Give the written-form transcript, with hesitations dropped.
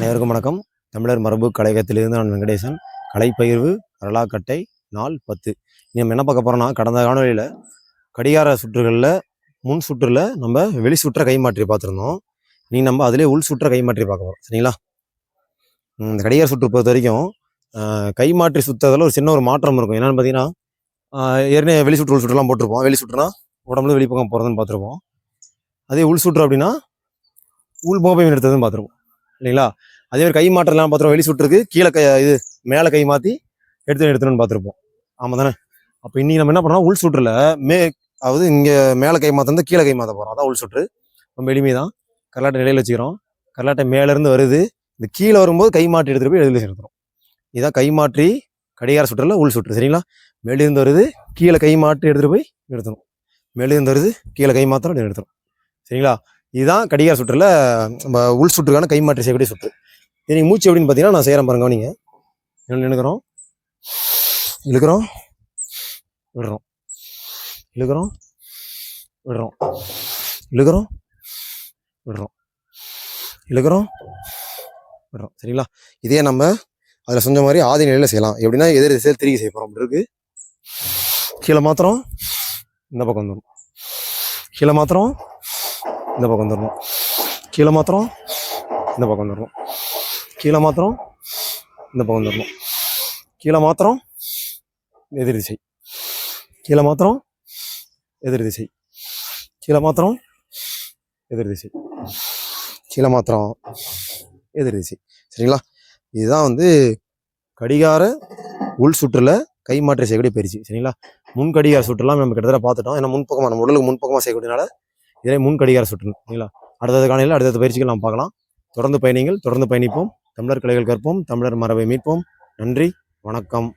அனைவருக்கும் வணக்கம். தமிழர் மரபு கலையகத்திலிருந்து நான் வெங்கடேசன். கலைப்பகிர்வு வரலாக்கட்டை நாள் 10. நம்ம என்ன பார்க்க போகிறோம்னா, கடந்த காணொலியில் கடிகார சுற்றுகளில் முன் சுற்றில் நம்ம வெளி சுற்ற கைமாற்றி பார்த்துருந்தோம். நம்ம அதிலே உள் சுற்ற கைமாற்றி பார்க்க போகிறோம். சரிங்களா? இந்த கடிகார சுற்று பொறுத்த வரைக்கும் கைமாற்றி சுற்றதில் ஒரு சின்ன ஒரு மாற்றம் இருக்கும். என்னென்னு பார்த்தீங்கன்னா, ஏற்கனவே வெளி சுற்று உள் சுற்றுலாம் போட்டிருப்போம். வெளி சுற்றுனா உடம்புல வெளிப்பக்கம் போகிறதுன்னு பார்த்துருப்போம். அதே உள் சுற்று அப்படின்னா உள் போகை நிறுத்ததுன்னு பார்த்துருப்போம். இல்லைங்களா? அதே மாதிரி கை மாற்றலாம் பார்த்துருவோம். வெளி சுற்றுக்கு கீழே இது மேலே கை மாற்றி எடுத்துன்னு பார்த்துருப்போம். ஆமாம் தானே? அப்போ இன்னைக்கு நம்ம என்ன பண்ணோம், உள் சுற்றுல அதாவது இங்கே மேலே கை மாற்ற கீழே கை மாற்ற போகிறோம். அதான் உள் சுற்று. ரொம்ப எளிமை தான். கரலாட்டை நிலையில் வச்சுக்கிறோம். கரலாட்டை மேலேருந்து வருது, இந்த கீழே வரும்போது கை மாற்றி எடுத்துகிட்டு போய் எழுதில் செலுத்துறோம். இதுதான் கை மாற்றி கடிகார சுற்றுல உள் சுற்று. சரிங்களா? மேலிருந்து வருது, கீழே கை மாற்றி எடுத்துகிட்டு போய் எடுத்துடும். மேலிருந்து வருது, கீழே கை மாத்திரம் எடுத்துடும். சரிங்களா? இதுதான் கடிகார சுற்றுல நம்ம உள் சுற்றுக்கான கைமாற்றி செய்யக்கூடிய சுற்று. இன்னைக்கு மூச்சு எப்படின்னு பார்த்தீங்கன்னா நான் செய்கிறேன் பாருங்க. நீங்கள் நினைக்கிறோம், இழுக்கிறோம், விடுறோம், இழுக்கிறோம், விடுறோம், இழுக்கிறோம், விடுறோம், இழுக்கிறோம், விடுறோம். சரிங்களா? இதே நம்ம அதில் செஞ்ச மாதிரி ஆதி நிலையில் செய்யலாம். எப்படின்னா எதிர் திசையில் திரும்பி செய்ய போகிறோம். அப்படி இருக்கு. கீழே மாத்திரம் இந்த பக்கம் வந்துடும், கீழே மாத்திரம் இந்த பக்கம் வந்துடணும், கீழே மாத்திரம் இந்த பக்கம் வந்துடணும், கீழே மாத்திரம் இந்த பக்கம் வந்துடணும், கீழே மாத்திரம் எதிர் திசை, கீழே மாத்திரம் எதிர் திசை, கீழே மாத்திரம் எதிர் திசை, கீழே மாத்திரம் எதிர் திசை. சரிங்களா? இதுதான் கடிகார உள் சுற்றுல கைமாற்றி செய்யக்கூடிய பயிற்சி. சரிங்களா? முன் கடிகார சுற்றுலாம் நம்ம கிட்டத்தட்ட பார்த்துட்டோம். ஏன்னா முன்பக்கமாக நம்ம உடலுக்கு முன்பக்கமாக செய்யக்கூடியனால இதே முன் கடிகார சுற்று. சரிங்களா? அடுத்தது காலையில் அடுத்த பயிற்சிகள் நாம் பார்க்கலாம். தொடர்ந்து பயணிங்கள், தொடர்ந்து பயணிப்போம். தமிழர் கலைகள் கற்போம், தமிழர் மரபை மீட்போம். நன்றி, வணக்கம்.